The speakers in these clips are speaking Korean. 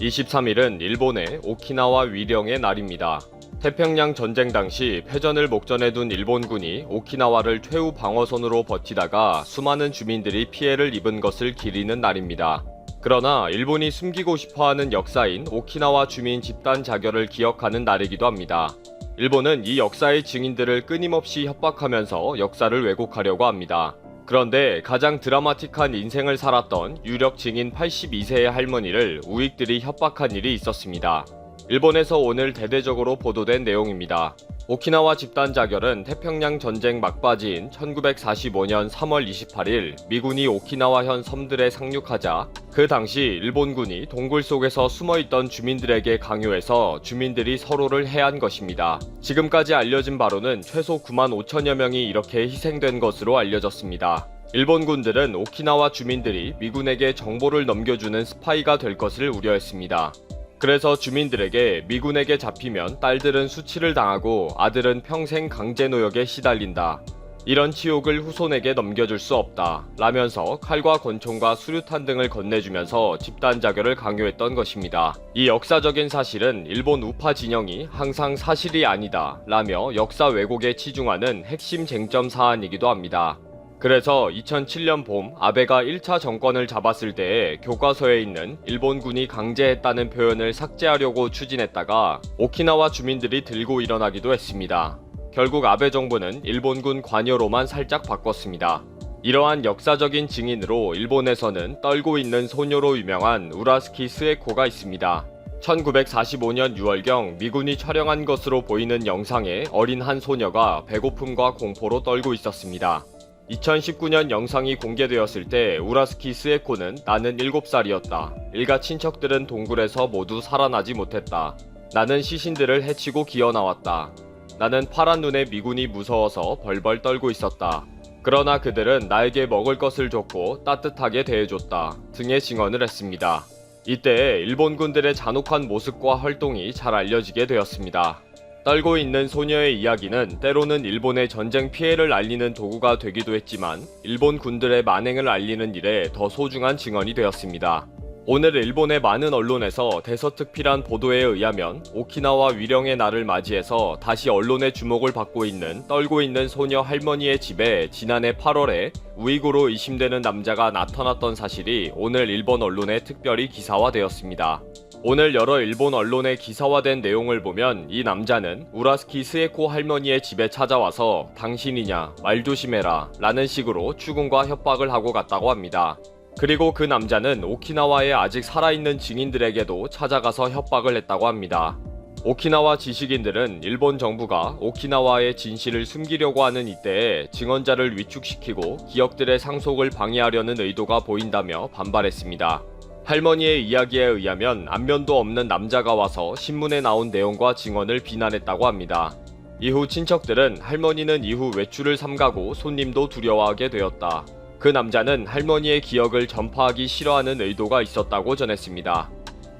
23일은 일본의 오키나와 위령의 날입니다. 태평양 전쟁 당시 패전을 목전에 둔 일본군이 오키나와를 최후 방어선으로 버티다가 수많은 주민들이 피해를 입은 것을 기리는 날입니다. 그러나 일본이 숨기고 싶어하는 역사인 오키나와 주민 집단 자결을 기억하는 날이기도 합니다. 일본은 이 역사의 증인들을 끊임없이 협박하면서 역사를 왜곡하려고 합니다. 그런데 가장 드라마틱한 인생을 살았던 유력 증인 82세의 할머니를 우익들이 협박한 일이 있었습니다. 일본에서 오늘 대대적으로 보도된 내용입니다. 오키나와 집단 자결은 태평양 전쟁 막바지인 1945년 3월 28일 미군이 오키나와현 섬들에 상륙하자 그 당시 일본군이 동굴 속에서 숨어있던 주민들에게 강요해서 주민들이 서로를 해한 것입니다. 지금까지 알려진 바로는 최소 9만 5천여 명이 이렇게 희생된 것으로 알려졌습니다. 일본군들은 오키나와 주민들이 미군에게 정보를 넘겨주는 스파이가 될 것을 우려했습니다. 그래서 주민들에게 미군에게 잡히면 딸들은 수치를 당하고 아들은 평생 강제노역에 시달린다. 이런 치욕을 후손에게 넘겨줄 수 없다. 라면서 칼과 권총과 수류탄 등을 건네주면서 집단 자결을 강요했던 것입니다. 이 역사적인 사실은 일본 우파 진영이 항상 사실이 아니다. 라며 역사 왜곡에 치중하는 핵심 쟁점 사안이기도 합니다. 그래서 2007년 봄 아베가 1차 정권을 잡았을 때에 교과서에 있는 일본군이 강제했다는 표현을 삭제하려고 추진했다가 오키나와 주민들이 들고 일어나기도 했습니다. 결국 아베 정부는 일본군 관여로만 살짝 바꿨습니다. 이러한 역사적인 증인으로 일본에서는 떨고 있는 소녀로 유명한 우라스키 스에코가 있습니다. 1945년 6월경 미군이 촬영한 것으로 보이는 영상에 어린 한 소녀가 배고픔과 공포로 떨고 있었습니다. 2019년 영상이 공개되었을 때 우라스키 스에코는 나는 7살이었다. 일가 친척들은 동굴에서 모두 살아나지 못했다. 나는 시신들을 해치고 기어나왔다. 나는 파란 눈에 미군이 무서워서 벌벌 떨고 있었다. 그러나 그들은 나에게 먹을 것을 줬고 따뜻하게 대해줬다. 등의 증언을 했습니다. 이때 일본군들의 잔혹한 모습과 활동이 잘 알려지게 되었습니다. 떨고 있는 소녀의 이야기는 때로는 일본의 전쟁 피해를 알리는 도구가 되기도 했지만 일본 군들의 만행을 알리는 일에 더 소중한 증언이 되었습니다. 오늘 일본의 많은 언론에서 대서특필한 보도에 의하면 오키나와 위령의 날을 맞이해서 다시 언론의 주목을 받고 있는 떨고 있는 소녀 할머니의 집에 지난해 8월에 우이고로 의심되는 남자가 나타났던 사실이 오늘 일본 언론에 특별히 기사화되었습니다. 오늘 여러 일본 언론에 기사화된 내용을 보면 이 남자는 우라스키 스에코 할머니의 집에 찾아와서 당신이냐 말 조심해라 라는 식으로 추궁과 협박을 하고 갔다고 합니다. 그리고 그 남자는 오키나와에 아직 살아있는 증인들에게도 찾아가서 협박을 했다고 합니다. 오키나와 지식인들은 일본 정부가 오키나와의 진실을 숨기려고 하는 이때에 증언자를 위축시키고 기억들의 상속을 방해하려는 의도가 보인다며 반발했습니다. 할머니의 이야기에 의하면 안면도 없는 남자가 와서 신문에 나온 내용과 증언을 비난했다고 합니다. 이후 친척들은 할머니는 이후 외출을 삼가고 손님도 두려워하게 되었다. 그 남자는 할머니의 기억을 전파하기 싫어하는 의도가 있었다고 전했습니다.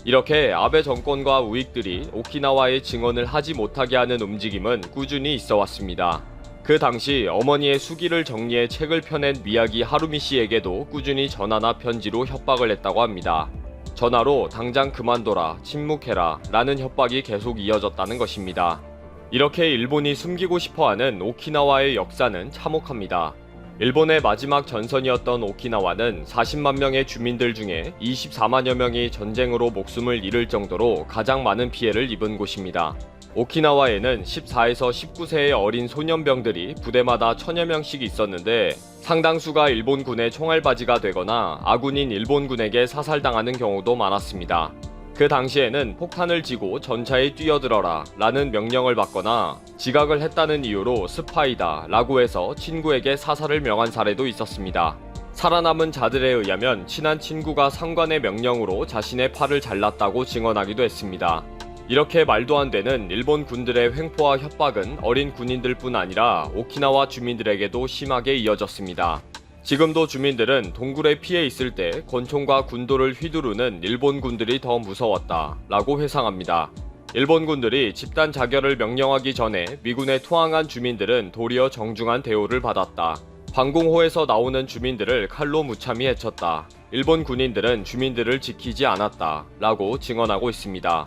이렇게 아베 정권과 우익들이 오키나와의 증언을 하지 못하게 하는 움직임은 꾸준히 있어 왔습니다. 그 당시 어머니의 수기를 정리해 책을 펴낸 미야기 하루미 씨에게도 꾸준히 전화나 편지로 협박을 했다고 합니다. 전화로 당장 그만둬라, 침묵해라 라는 협박이 계속 이어졌다는 것입니다. 이렇게 일본이 숨기고 싶어하는 오키나와의 역사는 참혹합니다. 일본의 마지막 전선이었던 오키나와는 40만 명의 주민들 중에 24만여 명이 전쟁으로 목숨을 잃을 정도로 가장 많은 피해를 입은 곳입니다. 오키나와에는 14에서 19세의 어린 소년병들이 부대마다 1000여 명씩 있었는데 상당수가 일본군의 총알바지가 되거나 아군인 일본군에게 사살당하는 경우도 많았습니다. 그 당시에는 폭탄을 쥐고 전차에 뛰어들어라 라는 명령을 받거나 지각을 했다는 이유로 스파이다 라고 해서 친구에게 사살을 명한 사례도 있었습니다. 살아남은 자들에 의하면 친한 친구가 상관의 명령으로 자신의 팔을 잘랐다고 증언하기도 했습니다. 이렇게 말도 안 되는 일본 군들의 횡포와 협박은 어린 군인들뿐 아니라 오키나와 주민들에게도 심하게 이어졌습니다. 지금도 주민들은 동굴에 피해 있을 때 권총과 군도를 휘두르는 일본 군들이 더 무서웠다 라고 회상합니다. 일본 군들이 집단 자결을 명령하기 전에 미군에 투항한 주민들은 도리어 정중한 대우를 받았다. 방공호에서 나오는 주민들을 칼로 무참히 해쳤다. 일본 군인들은 주민들을 지키지 않았다 라고 증언하고 있습니다.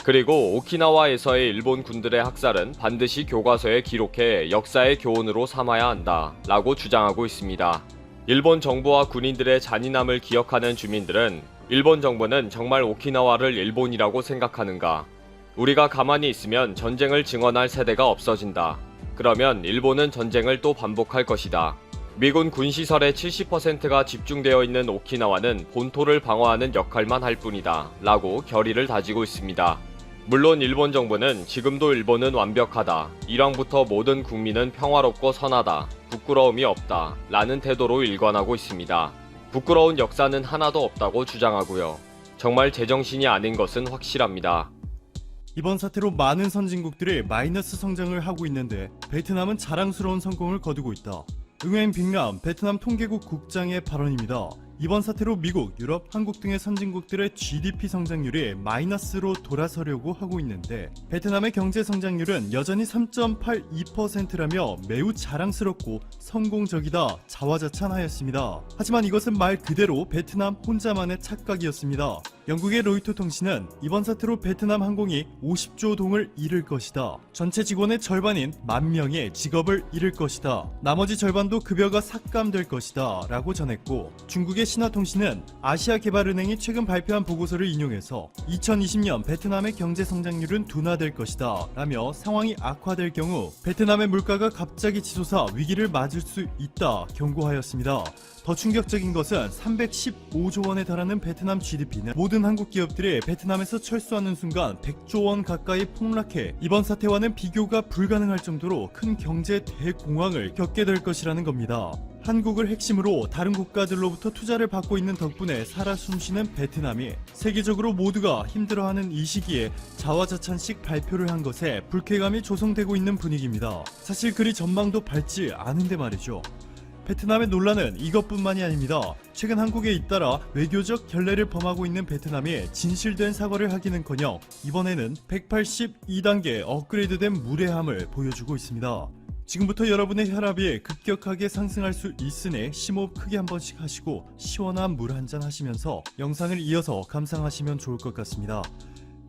그리고 오키나와에서의 일본 군들의 학살은 반드시 교과서에 기록해 역사의 교훈으로 삼아야 한다 라고 주장하고 있습니다. 일본 정부와 군인들의 잔인함을 기억하는 주민들은 일본 정부는 정말 오키나와를 일본이라고 생각하는가? 우리가 가만히 있으면 전쟁을 증언할 세대가 없어진다. 그러면 일본은 전쟁을 또 반복할 것이다. 미군 군시설의 70%가 집중되어 있는 오키나와는 본토를 방어하는 역할만 할 뿐이다 라고 결의를 다지고 있습니다. 물론 일본 정부는 지금도 일본은 완벽하다, 일왕부터 모든 국민은 평화롭고 선하다, 부끄러움이 없다 라는 태도로 일관하고 있습니다. 부끄러운 역사는 하나도 없다고 주장하고요. 정말 제정신이 아닌 것은 확실합니다. 이번 사태로 많은 선진국들이 마이너스 성장을 하고 있는데 베트남은 자랑스러운 성공을 거두고 있다. 응웬 빅남 베트남 통계국 국장의 발언입니다. 이번 사태로 미국, 유럽, 한국 등의 선진국들의 GDP 성장률이 마이너스로 돌아서려고 하고 있는데 베트남의 경제 성장률은 여전히 3.82%라며 매우 자랑스럽고 성공적이다 자화자찬하였습니다. 하지만 이것은 말 그대로 베트남 혼자만의 착각이었습니다. 영국의 로이터 통신은 이번 사태로 베트남 항공이 50조 동을 잃을 것이다. 전체 직원의 절반인 10,000명의 직업을 잃을 것이다. 나머지 절반도 급여가 삭감될 것이다 라고 전했고, 중국의 신화통신은 아시아개발은행이 최근 발표한 보고서를 인용해서 2020년 베트남의 경제 성장률은 둔화될 것이다 라며 상황이 악화될 경우 베트남의 물가가 갑자기 치솟아 위기를 맞을 수 있다 경고하였습니다. 더 충격적인 것은 315조 원에 달하는 베트남 GDP는 모든 한국 기업들이 베트남에서 철수하는 순간 100조 원 가까이 폭락해 이번 사태와는 비교가 불가능할 정도로 큰 경제 대공황을 겪게 될 것이라는 겁니다. 한국을 핵심으로 다른 국가들로부터 투자를 받고 있는 덕분에 살아 숨쉬는 베트남이 세계적으로 모두가 힘들어하는 이 시기에 자화자찬식 발표를 한 것에 불쾌감이 조성되고 있는 분위기입니다. 사실 그리 전망도 밝지 않은데 말이죠. 베트남의 논란은 이것뿐만이 아닙니다. 최근 한국에 잇따라 외교적 결례를 범하고 있는 베트남이 진실된 사과를 하기는커녕 이번에는 182단계 업그레이드된 무례함을 보여주고 있습니다. 지금부터 여러분의 혈압이 급격하게 상승할 수 있으니 심호흡 크게 한 번씩 하시고 시원한 물 한 잔 하시면서 영상을 이어서 감상하시면 좋을 것 같습니다.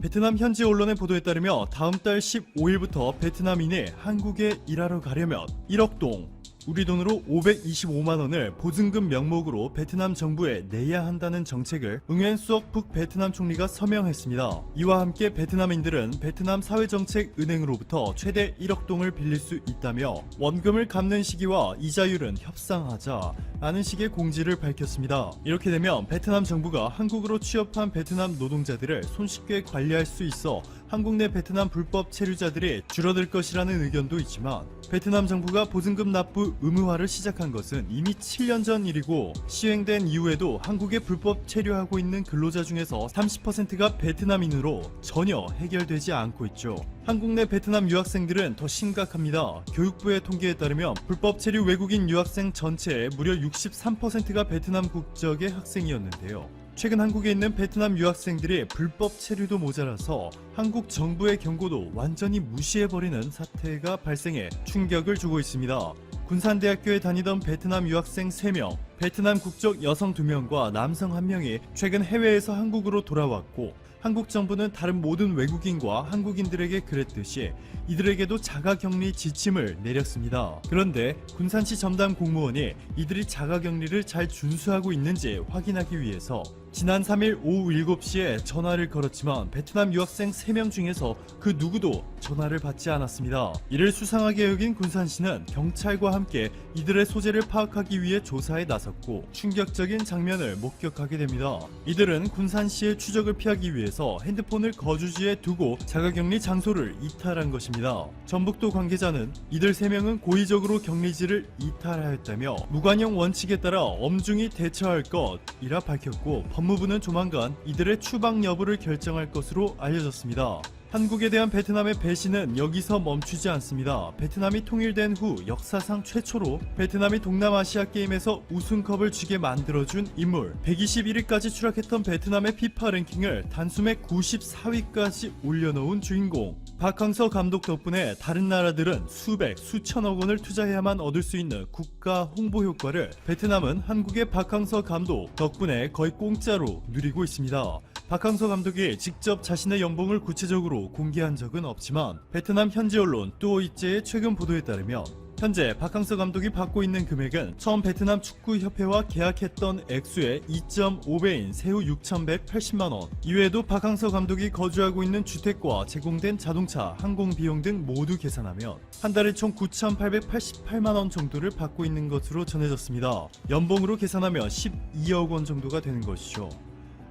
베트남 현지 언론의 보도에 따르면 다음 달 15일부터 베트남인이 한국에 일하러 가려면 1억 동, 우리 돈으로 525만 원을 보증금 명목으로 베트남 정부에 내야 한다는 정책을 응웬 수억 북 베트남 총리가 서명했습니다. 이와 함께 베트남인들은 베트남 사회정책은행으로부터 최대 1억 동을 빌릴 수 있다며 원금을 갚는 시기와 이자율은 협상하자라는 식의 공지를 밝혔습니다. 이렇게 되면 베트남 정부가 한국으로 취업한 베트남 노동자들을 손쉽게 관리할 수 있어 한국 내 베트남 불법 체류자들이 줄어들 것이라는 의견도 있지만, 베트남 정부가 보증금 납부 의무화를 시작한 것은 이미 7년 전 일이고 시행된 이후에도 한국에 불법 체류하고 있는 근로자 중에서 30%가 베트남인으로 전혀 해결되지 않고 있죠. 한국 내 베트남 유학생들은 더 심각합니다. 교육부의 통계에 따르면 불법 체류 외국인 유학생 전체의 무려 63%가 베트남 국적의 학생이었는데요. 최근 한국에 있는 베트남 유학생들이 불법 체류도 모자라서 한국 정부의 경고도 완전히 무시해버리는 사태가 발생해 충격을 주고 있습니다. 군산대학교에 다니던 베트남 유학생 3명, 베트남 국적 여성 2명과 남성 1명이 최근 해외에서 한국으로 돌아왔고, 한국 정부는 다른 모든 외국인과 한국인들에게 그랬듯이 이들에게도 자가격리 지침을 내렸습니다. 그런데 군산시 전담 공무원이 이들이 자가격리를 잘 준수하고 있는지 확인하기 위해서 지난 3일 오후 7시에 전화를 걸었지만 베트남 유학생 3명 중에서 그 누구도 전화를 받지 않았습니다. 이를 수상하게 여긴 군산시는 경찰과 함께 이들의 소재를 파악하기 위해 조사에 나섰고 충격적인 장면을 목격하게 됩니다. 이들은 군산시의 추적을 피하기 위해서 핸드폰을 거주지에 두고 자가격리 장소를 이탈한 것입니다. 전북도 관계자는 이들 3명은 고의적으로 격리지를 이탈하였다며 무관용 원칙에 따라 엄중히 대처할 것이라 밝혔고, 법무부는 조만간 이들의 추방 여부를 결정할 것으로 알려졌습니다. 한국에 대한 베트남의 배신은 여기서 멈추지 않습니다. 베트남이 통일된 후 역사상 최초로 베트남이 동남아시아 게임에서 우승컵을 쥐게 만들어준 인물, 121위까지 추락했던 베트남의 피파 랭킹을 단숨에 94위까지 올려놓은 주인공, 박항서 감독 덕분에 다른 나라들은 수백, 수천억 원을 투자해야만 얻을 수 있는 국가 홍보 효과를 베트남은 한국의 박항서 감독 덕분에 거의 공짜로 누리고 있습니다. 박항서 감독이 직접 자신의 연봉을 구체적으로 공개한 적은 없지만 베트남 현지 언론 뚜오이제의 최근 보도에 따르면 현재 박항서 감독이 받고 있는 금액은 처음 베트남 축구협회와 계약했던 액수의 2.5배인 세후 6,180만원, 이외에도 박항서 감독이 거주하고 있는 주택과 제공된 자동차, 항공 비용 등 모두 계산하면 한 달에 총 9,888만원 정도를 받고 있는 것으로 전해졌습니다. 연봉으로 계산하면 12억 원 정도가 되는 것이죠.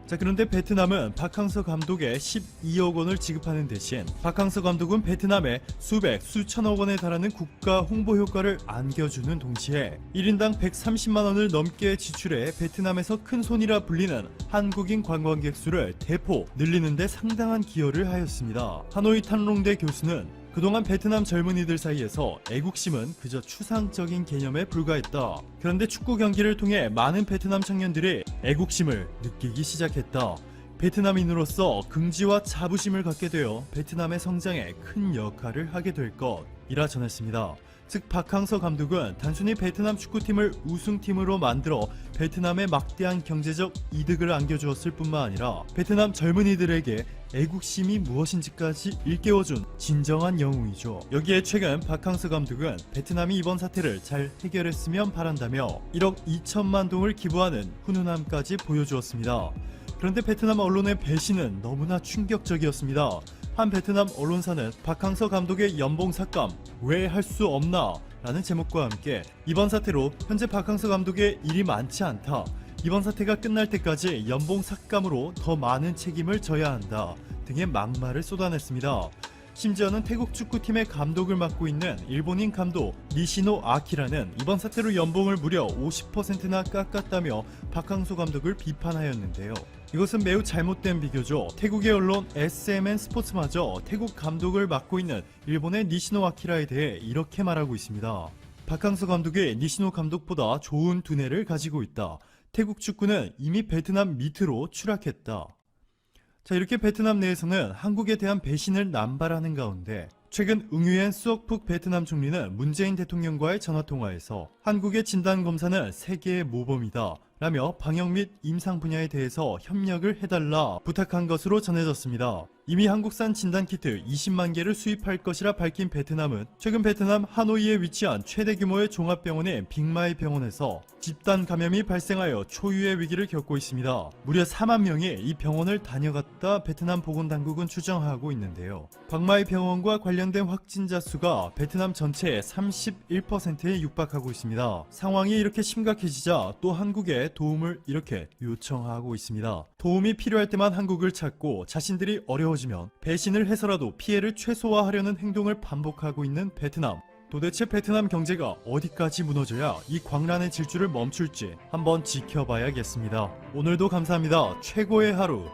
자, 그런데 베트남은 박항서 감독에 12억 원을 지급하는 대신 박항서 감독은 베트남에 수백, 수천억 원에 달하는 국가 홍보 효과를 안겨주는 동시에 1인당 130만 원을 넘게 지출해 베트남에서 큰 손이라 불리는 한국인 관광객 수를 대폭 늘리는 데 상당한 기여를 하였습니다. 하노이 탄롱대 교수는 그동안 베트남 젊은이들 사이에서 애국심은 그저 추상적인 개념에 불과했다. 그런데 축구 경기를 통해 많은 베트남 청년들이 애국심을 느끼기 시작했다. 베트남인으로서 긍지와 자부심을 갖게 되어 베트남의 성장에 큰 역할을 하게 될 것이라 전했습니다. 즉 박항서 감독은 단순히 베트남 축구팀을 우승팀으로 만들어 베트남에 막대한 경제적 이득을 안겨주었을 뿐만 아니라 베트남 젊은이들에게 애국심이 무엇인지까지 일깨워준 진정한 영웅이죠. 여기에 최근 박항서 감독은 베트남이 이번 사태를 잘 해결했으면 바란다며 1억 2천만 동을 기부하는 훈훈함까지 보여주었습니다. 그런데 베트남 언론의 배신은 너무나 충격적이었습니다. 한 베트남 언론사는 박항서 감독의 연봉 삭감 왜 할 수 없나? 라는 제목과 함께 이번 사태로 현재 박항서 감독의 일이 많지 않다, 이번 사태가 끝날 때까지 연봉 삭감으로 더 많은 책임을 져야 한다 등의 막말을 쏟아냈습니다. 심지어는 태국 축구팀의 감독을 맡고 있는 일본인 감독 니시노 아키라는 이번 사태로 연봉을 무려 50%나 깎았다며 박항서 감독을 비판하였는데요. 이것은 매우 잘못된 비교죠. 태국의 언론 SMN 스포츠마저 태국 감독을 맡고 있는 일본의 니시노 아키라에 대해 이렇게 말하고 있습니다. 박항서 감독이 니시노 감독보다 좋은 두뇌를 가지고 있다. 태국 축구는 이미 베트남 밑으로 추락했다. 자, 이렇게 베트남 내에서는 한국에 대한 배신을 남발하는 가운데 최근 응유엔 수옥푹 베트남 총리는 문재인 대통령과의 전화통화에서 한국의 진단검사는 세계의 모범이다 라며 방역 및 임상 분야에 대해서 협력을 해달라 부탁한 것으로 전해졌습니다. 이미 한국산 진단키트 20만 개를 수입할 것이라 밝힌 베트남은 최근 베트남 하노이에 위치한 최대 규모의 종합병원인 빅마이 병원에서 집단 감염이 발생하여 초유의 위기를 겪고 있습니다. 무려 4만 명이 이 병원을 다녀갔다 베트남 보건당국은 추정하고 있는데요. 빅마이 병원과 관련된 확진자 수가 베트남 전체의 31%에 육박하고 있습니다. 상황이 이렇게 심각해지자 또 한국에 도움을 이렇게 요청하고 있습니다. 도움이 필요할 때만 한국을 찾고 자신들이 어려워지면 배신을 해서라도 피해를 최소화하려는 행동을 반복하고 있는 베트남. 도대체 베트남 경제가 어디까지 무너져야 이 광란의 질주를 멈출지 한번 지켜봐야겠습니다. 오늘도 감사합니다. 최고의 하루